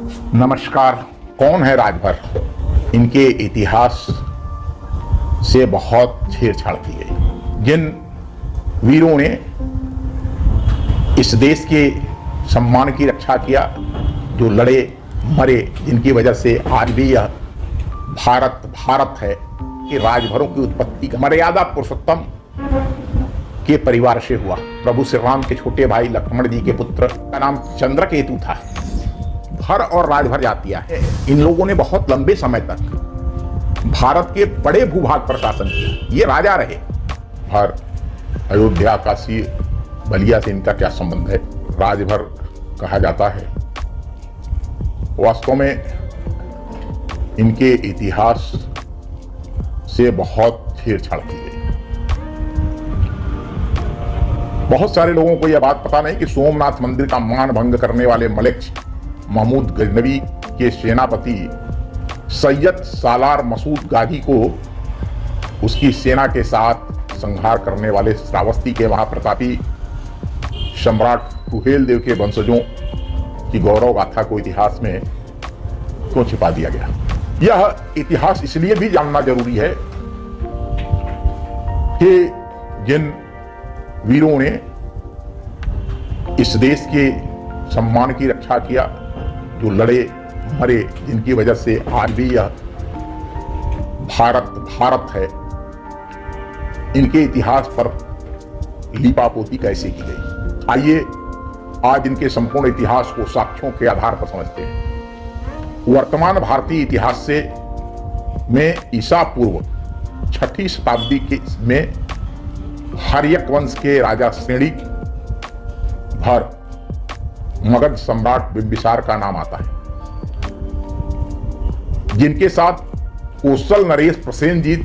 नमस्कार। कौन है राजभर? इनके इतिहास से बहुत छेड़छाड़ की गई। जिन वीरों ने इस देश के सम्मान की रक्षा किया, जो लड़े मरे, जिनकी वजह से आज भी यह भारत है कि राजभरों की उत्पत्ति का मर्यादा पुरुषोत्तम के परिवार से हुआ। प्रभु श्री राम के छोटे भाई लक्ष्मण जी के पुत्र का नाम चंद्रकेतु था। भर और राजभर जातियां हैं। इन लोगों ने बहुत लंबे समय तक भारत के बड़े भूभाग पर शासन किया। ये राजा रहे। भर, अयोध्या, काशी, बलिया से इनका क्या संबंध है? राजभर कहा जाता है। वास्तव में इनके इतिहास से बहुत छेड़छाड़ की गई। बहुत सारे लोगों को यह बात पता नहीं कि सोमनाथ मंदिर का मान भंग करने वाले मलिक महमूद गजनवी के सेनापति सैयद सालार मसूद गाजी को उसकी सेना के साथ संहार करने वाले श्रावस्ती के महाप्रतापी सम्राट सुहेलदेव के वंशजों की गौरव गाथा को इतिहास में क्यों छिपा दिया गया? यह इतिहास इसलिए भी जानना जरूरी है कि जिन वीरों ने इस देश के सम्मान की रक्षा किया, जो लड़े मरे, जिनकी वजह से आज भी यह भारत है, इनके इतिहास पर लीपापोती कैसे की गई? आइए आज इनके संपूर्ण इतिहास को साक्ष्यों के आधार पर समझते हैं। वर्तमान भारतीय इतिहास से में ईसा पूर्व 6ठी शताब्दी के में हर्यक वंश के राजा श्रेणी भर मगध सम्राट बिंबिसार का नाम आता है, जिनके साथ कोसल नरेश प्रसेनजीत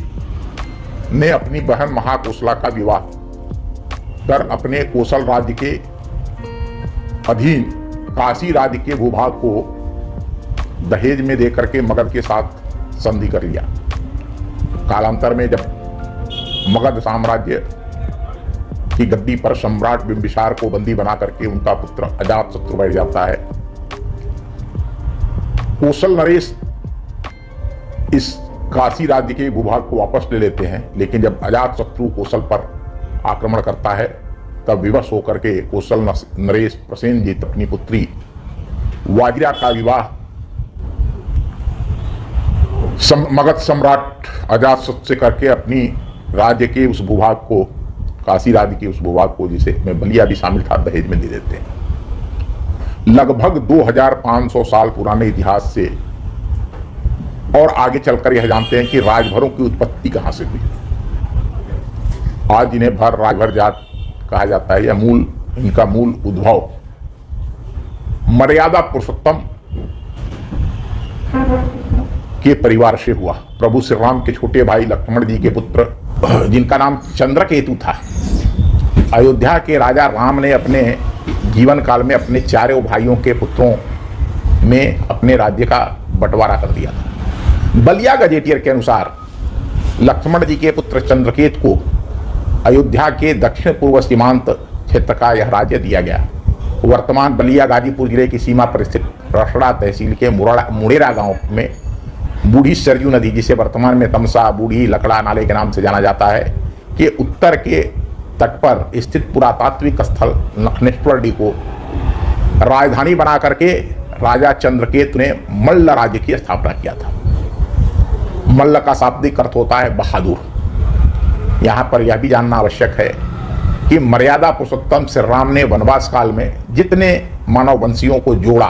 ने अपनी बहन महाकोसला का विवाह कर अपने कोसल राज्य के अधीन काशी राज्य के भूभाग को दहेज में देकर के मगध के साथ संधि कर लिया। कालांतर में जब मगध साम्राज्य की गद्दी पर सम्राट बिंबिसार को बंदी बना करके उनका पुत्र अजातशत्रु बैठ जाता है, कोसल नरेश इस काशी राज्य के भूभाग को वापस ले लेते हैं। लेकिन जब अजातशत्रु कोसल पर आक्रमण करता है, तब विवश होकर के कोसल नरेश प्रसेनजीत अपनी पुत्री वाजिरा का विवाह मगध सम्राट अजातशत्रु से करके अपनी राज्य के उस भूभाग को, काशी राज्य के उस भूभाग को, जिसे में बलिया भी शामिल था, दहेज में दे देते हैं। लगभग 2500 साल पुराने इतिहास से और आगे चलकर यह जानते हैं कि राजभरों की उत्पत्ति कहां से हुई। आज इन्हें भर, राजभर जात कहा जाता है। यह इनका मूल उद्भव मर्यादा पुरुषोत्तम के परिवार से हुआ। प्रभु श्री राम के छोटे भाई लक्ष्मण जी के पुत्र, जिनका नाम चंद्रकेतु था, अयोध्या के राजा राम ने अपने जीवन काल में अपने चारों भाइयों के पुत्रों में अपने राज्य का बंटवारा कर दिया था। बलिया गजेटियर के अनुसार लक्ष्मण जी के पुत्र चंद्रकेतु को अयोध्या के दक्षिण पूर्व सीमांत क्षेत्र का यह राज्य दिया गया। वर्तमान बलिया गाजीपुर जिले की सीमा पर स्थित रसड़ा तहसील के मुड़ेरा गांव में बूढ़ी सरयू नदी, जिसे वर्तमान में तमसा, बूढ़ी, लकड़ा नाले के नाम से जाना जाता है, के उत्तर के तट पर स्थित पुरातात्विक स्थल नखनेश्वर को राजधानी बना करके राजा चंद्रकेतु ने मल्ल राज्य की स्थापना किया था। मल्ल का शाब्दिक अर्थ होता है बहादुर। यहाँ पर यह भी जानना आवश्यक है कि मर्यादा पुरुषोत्तम श्री राम ने वनवास काल में जितने मानव वंशियों को जोड़ा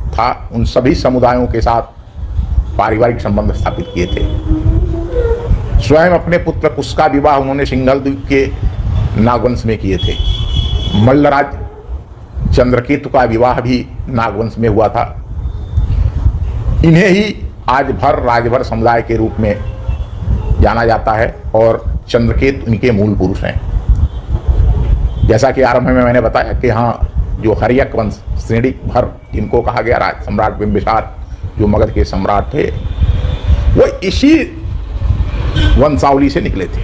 था, उन सभी समुदायों के साथ पारिवारिक संबंध स्थापित किए थे। स्वयं अपने पुत्र कुश का विवाह उन्होंने सिंघल द्वीप के नागवंश में किए थे। मल्लराज चंद्रकेतु का विवाह भी नागवंश में हुआ था। इन्हें ही आज भर राजभर समुदाय के रूप में जाना जाता है और चंद्रकेतु इनके मूल पुरुष हैं। जैसा कि आरंभ में मैंने बताया कि हाँ, जो हर्यक वंश श्रेणी भर, जिनको कहा गया राज सम्राट बिंबिसार, जो मगध के सम्राट थे, वो इसी वंशावली से निकले थे।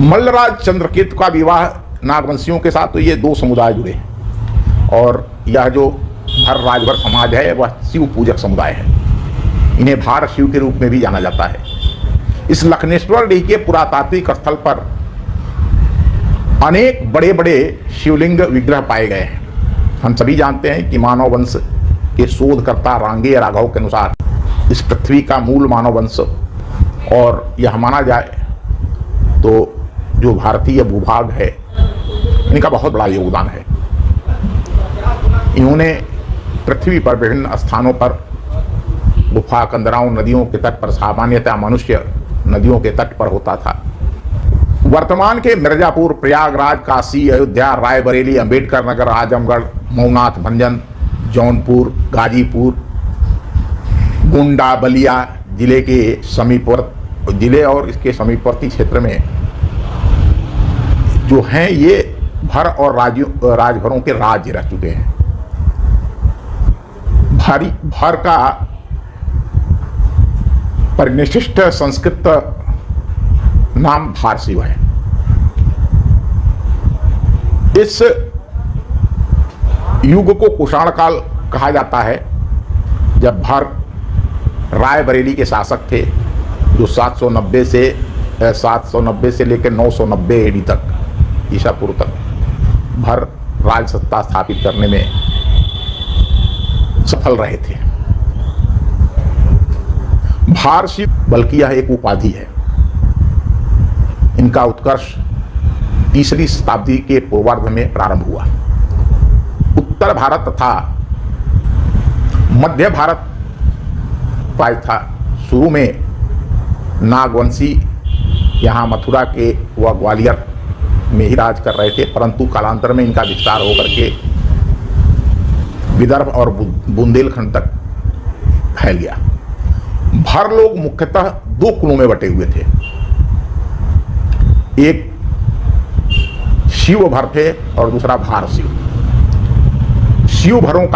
मल्लराज चंद्रकेतु का विवाह नागवंशियों के साथ, तो ये दो समुदाय जुड़े और यह जो भर राजभर समाज है वह शिव पूजक समुदाय है। इन्हें भार शिव के रूप में भी जाना जाता है। इस लखनेश्वर डीह के पुरातात्विक स्थल पर अनेक बड़े बड़े शिवलिंग विग्रह पाए गए हैं। हम सभी जानते हैं कि मानव वंश के शोधकर्ता रांगेय राघव के अनुसार इस पृथ्वी का मूल मानव वंश, और यह माना जाए तो जो भारतीय भूभाग है इनका बहुत बड़ा योगदान है। इन्होंने पृथ्वी पर विभिन्न स्थानों पर गुफा, कंदराओं, नदियों के तट पर, सामान्यतः मनुष्य नदियों के तट पर होता था। वर्तमान के मिर्जापुर, प्रयागराज, काशी, अयोध्या, रायबरेली, अंबेडकर नगर, आजमगढ़, मऊनाथ, भंजन, जौनपुर, गाजीपुर, गोंडा, बलिया जिले के समीपवर्ती जिले और इसके समीपवर्ती क्षेत्र में जो हैं ये भर और राजभरों के राज्य रह चुके हैं। भर का परिनिष्ठित संस्कृत नाम भार शिव है। इस युग को कुषाण काल कहा जाता है, जब भर रायबरेली के शासक थे, जो 790 से लेकर 990 एडी तक, ईसा पूर्व तक भर राज सत्ता स्थापित करने में सफल रहे थे। भार शिव बल्कि यह एक उपाधि है। इनका उत्कर्ष 3री शताब्दी के पूर्वार्ध में प्रारंभ हुआ। उत्तर भारत तथा मध्य भारत प्राय था शुरू में नागवंशी यहाँ मथुरा के व ग्वालियर में ही राज कर रहे थे, परंतु कालांतर में इनका विस्तार होकर के विदर्भ और बुंदेलखंड तक फैल गया। भर लोग मुख्यतः 2 कुलों में बटे हुए थे। एक शिव भर थे और दूसरा भार शिव। शिवभरों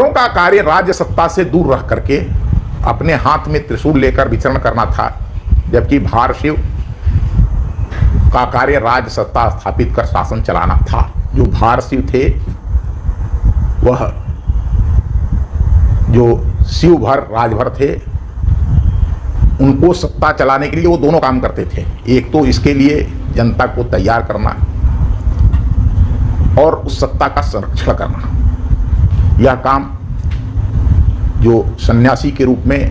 का कार्य राज्य सत्ता से दूर रह करके अपने हाथ में त्रिशूल लेकर विचरण करना था, जबकि भार शिव का कार्य राज्य सत्ता स्थापित कर शासन चलाना था। जो भार शिव थे वह जो शिव भर राजभर थे, उनको सत्ता चलाने के लिए वो दोनों काम करते थे। एक तो इसके लिए जनता को तैयार करना और उस सत्ता का संरक्षण करना। यह काम जो सन्यासी के रूप में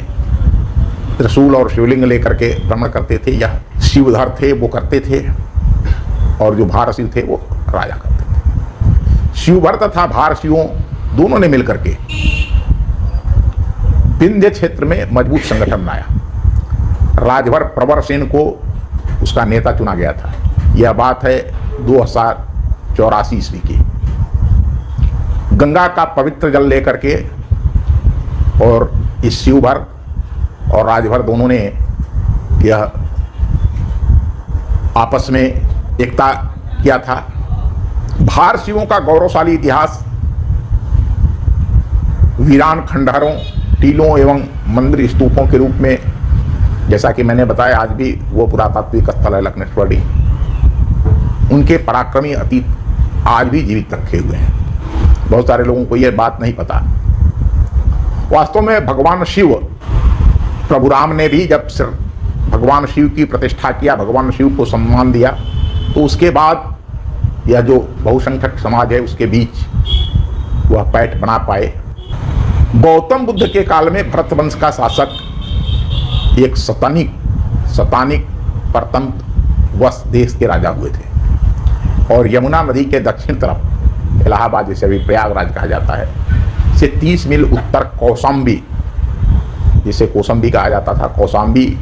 त्रिशूल और शिवलिंग लेकर के भ्रमण करते थे, यह शिवधर थे वो करते थे, और जो भार शिव थे वो राजा करते थे। शिवभर तथा भार शिवों दोनों ने मिलकर के विंध्य क्षेत्र में मजबूत संगठन बनाया। राजभर प्रवर सेन को उसका नेता चुना गया था। यह बात है 2084 ईस्वी की। गंगा का पवित्र जल लेकर के और इस शिवभर और राजभर दोनों ने यह आपस में एकता किया था। भार शिवों का गौरवशाली इतिहास वीरान खंडहरों, टीलों एवं मंदिर स्तूपों के रूप में, जैसा कि मैंने बताया, आज भी वो पुरातात्विक स्थल है लखनेश्वर डीह। उनके पराक्रमी अतीत आज भी जीवित रखे हुए हैं। बहुत सारे लोगों को यह बात नहीं पता। वास्तव में भगवान शिव, प्रभु राम ने भी जब भगवान शिव की प्रतिष्ठा किया, भगवान शिव को सम्मान दिया, तो उसके बाद यह जो बहुसंख्यक समाज है उसके बीच वह पैठ बना पाए। गौतम बुद्ध के काल में भरत वंश का शासक एक सतानिक परतंत्र वश देश के राजा हुए थे, और यमुना नदी के दक्षिण तरफ इलाहाबाद, जिसे अभी प्रयागराज कहा जाता है, से 30 मील उत्तर कौशाम्बी, जिसे कौशाम्बी कहा जाता था, कौशाम्बी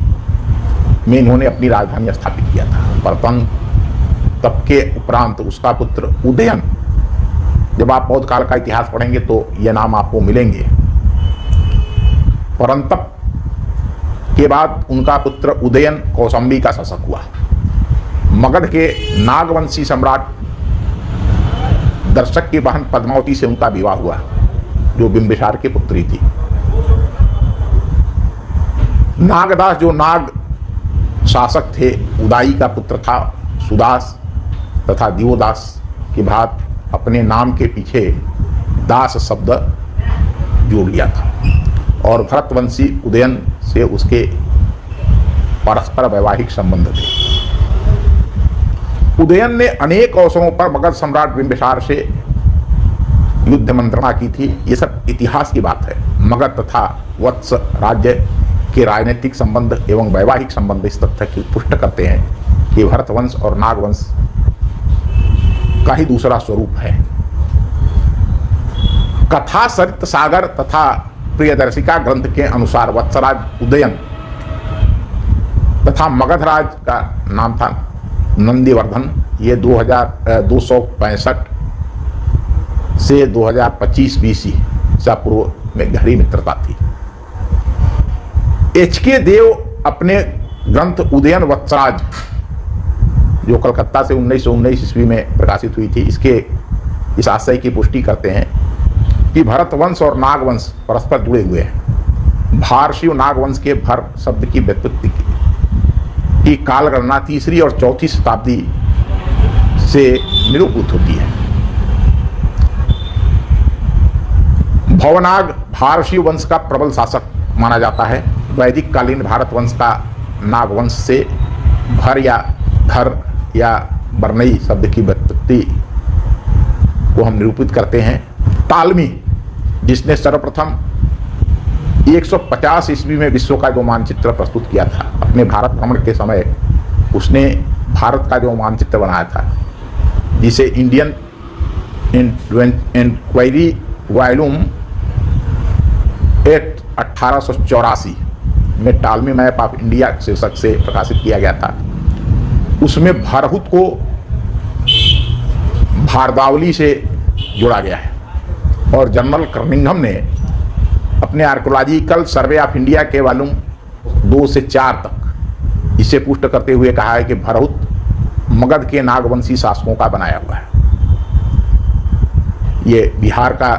में इन्होंने अपनी राजधानी स्थापित किया था। परतंत्र तब के उपरांत उसका पुत्र उदयन, जब आप बौद्ध काल का इतिहास पढ़ेंगे तो ये नाम आपको मिलेंगे। परंतप के बाद उनका पुत्र उदयन कौशाम्बी का शासक हुआ। मगध के नागवंशी सम्राट दर्शक की बहन पद्मावती से उनका विवाह हुआ, जो बिंबिसार की पुत्री थी। नागदास जो नाग शासक थे, उदाई का पुत्र था। सुदास तथा दिवोदास की भात अपने नाम के पीछे दास शब्द जोड़ लिया था और भरतवंशी उदयन से उसके परस्पर वैवाहिक संबंध थे। उदयन ने अनेक अवसरों पर मगध सम्राट बिंबिसार से युद्ध मंत्रणा की थी। ये सब इतिहास की बात है। मगध तथा वत्स राज्य के राजनीतिक संबंध एवं वैवाहिक संबंध इस तथ्य की पुष्टि करते हैं कि भरतवंश और नागवंश का ही दूसरा स्वरूप है। कथा सरित सागर तथा प्रियदर्शिका ग्रंथ के अनुसार वत्सराज उदयन तथा मगधराज का नाम था नंदीवर्धन। ये 2265 से 2025 BC ईसा पूर्व में गहरी मित्रता थी। HK देव अपने ग्रंथ उदयन वत्सराज, जो कलकत्ता से 1919 ईस्वी में प्रकाशित हुई थी, इसके इस आशय की पुष्टि करते हैं कि भरतवंश और नागवंश परस्पर जुड़े हुए हैं। भारशीय नागवंश के भर शब्द की व्युत्पत्ति की काल गणना 3री और 4थी शताब्दी से निरूपित होती है। भवनाग भारशीय वंश का प्रबल शासक माना जाता है। वैदिक कालीन भारत वंश का नागवंश से भर या धर या बर्नई शब्द की व्युत्पत्ति को हम निरूपित करते हैं। टालमी, जिसने सर्वप्रथम 150 ईस्वी में विश्व का जो मानचित्र प्रस्तुत किया था, अपने भारत भ्रमण के समय उसने भारत का जो मानचित्र बनाया था, जिसे इंडियन इंक्वायरी वॉल्यूम 8 1884 में टालमी मैप ऑफ इंडिया शीर्षक से प्रकाशित किया गया था। उसमें भारहुत को भारदावली से जोड़ा गया है और जनरल कर्निंघम ने अपने आर्कोलॉजिकल सर्वे ऑफ इंडिया के वॉल्यूम 2 से 4 तक इसे पुष्ट करते हुए कहा है कि भारहुत मगध के नागवंशी शासकों का बनाया हुआ है। ये बिहार का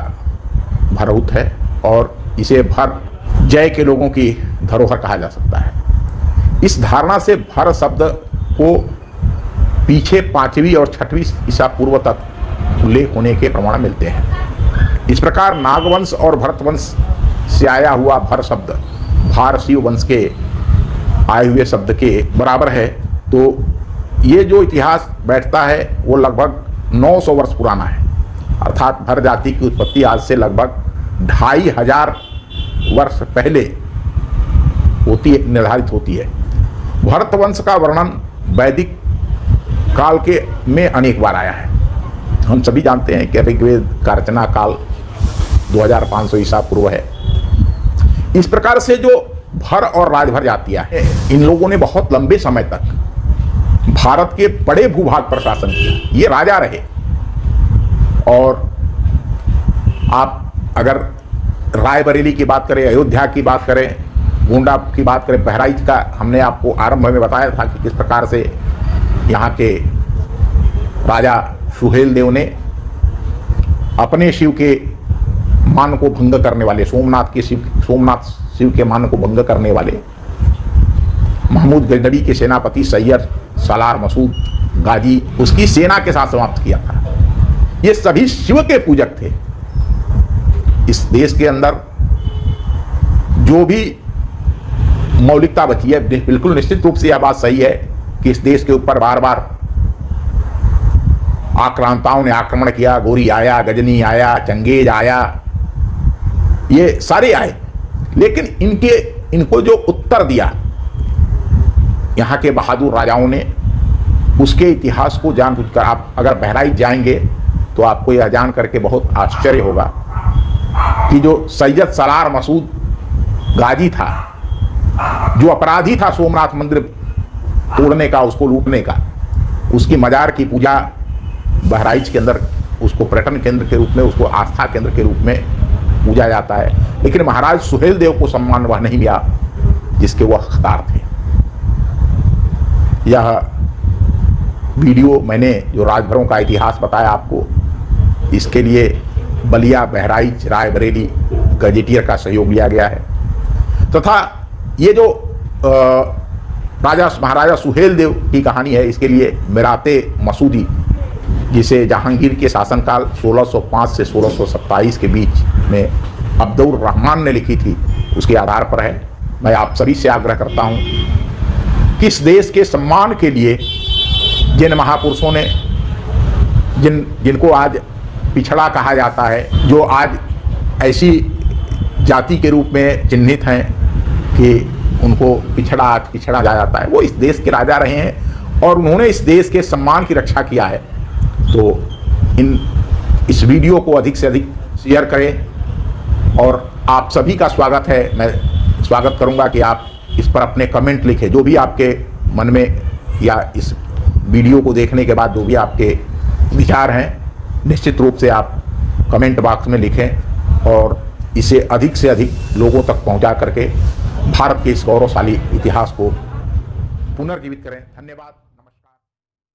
भारहुत है और इसे भर जय के लोगों की धरोहर कहा जा सकता है। इस धारणा से भर शब्द को पीछे 5वीं और 6वीं ईसा पूर्व तक उल्लेख होने के प्रमाण मिलते हैं। इस प्रकार नागवंश और भरतवंश से आया हुआ भर शब्द भारशीय वंश के आए हुए शब्द के बराबर है। तो ये जो इतिहास बैठता है वो लगभग 900 वर्ष पुराना है। अर्थात भर जाति की उत्पत्ति आज से लगभग 2500 वर्ष पहले निर्धारित होती है। भरतवंश का वर्णन वैदिक काल के में अनेक बार आया है। हम सभी जानते हैं कि ऋग्वेद का रचना काल 2500 ईसा पूर्व है। इस प्रकार से जो भर और राजभर जातियां हैं, इन लोगों ने बहुत लंबे समय तक भारत के बड़े भूभाग पर शासन किया। ये राजा रहे। और आप अगर रायबरेली की बात करें, अयोध्या की बात करें, गोंडा की बात करें, बहराइच का हमने आपको आरंभ में बताया था कि किस प्रकार से यहाँ के राजा सुहेल देव ने अपने शिव के मान को भंग करने वाले, सोमनाथ शिव के मान को भंग करने वाले महमूद गजनवी के सेनापति सैयद सालार मसूद गाजी, उसकी सेना के साथ समाप्त किया था। ये सभी शिव के पूजक थे। इस देश के अंदर जो भी मौलिकता बची है, बिल्कुल निश्चित रूप से यह बात सही है कि इस देश के ऊपर बार बार आक्रांताओं ने आक्रमण किया। गोरी आया, गजनी आया, चंगेज आया, ये सारे आए, लेकिन इनको जो उत्तर दिया यहाँ के बहादुर राजाओं ने, उसके इतिहास को जानबूझकर आप अगर बहराइच जाएंगे तो आपको यह जान करके बहुत आश्चर्य होगा कि जो सैयद सलार मसूद गाजी था, जो अपराधी था सोमनाथ मंदिर तोड़ने का, उसको लूटने का, उसकी मजार की पूजा बहराइच के अंदर, उसको पर्यटन केंद्र के रूप में, उसको आस्था केंद्र के रूप में पूजा जाता है। लेकिन महाराज सुहेल देव को सम्मान वह नहीं मिला जिसके वह हकदार थे। यह वीडियो मैंने जो राजभरों का इतिहास बताया आपको, इसके लिए बलिया, बहराइच, रायबरेली गजेटियर का सहयोग लिया गया है। तथा ये जो महाराजा सुहेल देव की कहानी है, इसके लिए मिराते मसूदी, जिसे जहांगीर के शासनकाल 1605 से 1627 के बीच में अब्दुल रहमान ने लिखी थी, उसके आधार पर है। मैं आप सभी से आग्रह करता हूं कि इस देश के सम्मान के लिए जिन महापुरुषों ने जिनको आज पिछड़ा कहा जाता है, जो आज ऐसी जाति के रूप में चिन्हित हैं कि उनको पिछड़ा जाता है, वो इस देश के राजा रहे हैं और उन्होंने इस देश के सम्मान की रक्षा किया है। तो इस वीडियो को अधिक से अधिक शेयर करें और आप सभी का स्वागत है। मैं स्वागत करूंगा कि आप इस पर अपने कमेंट लिखें, जो भी आपके मन में या इस वीडियो को देखने के बाद जो भी आपके विचार हैं, निश्चित रूप से आप कमेंट बॉक्स में लिखें और इसे अधिक से अधिक लोगों तक पहुंचा करके भारत के इस गौरवशाली इतिहास को पुनर्जीवित करें। धन्यवाद।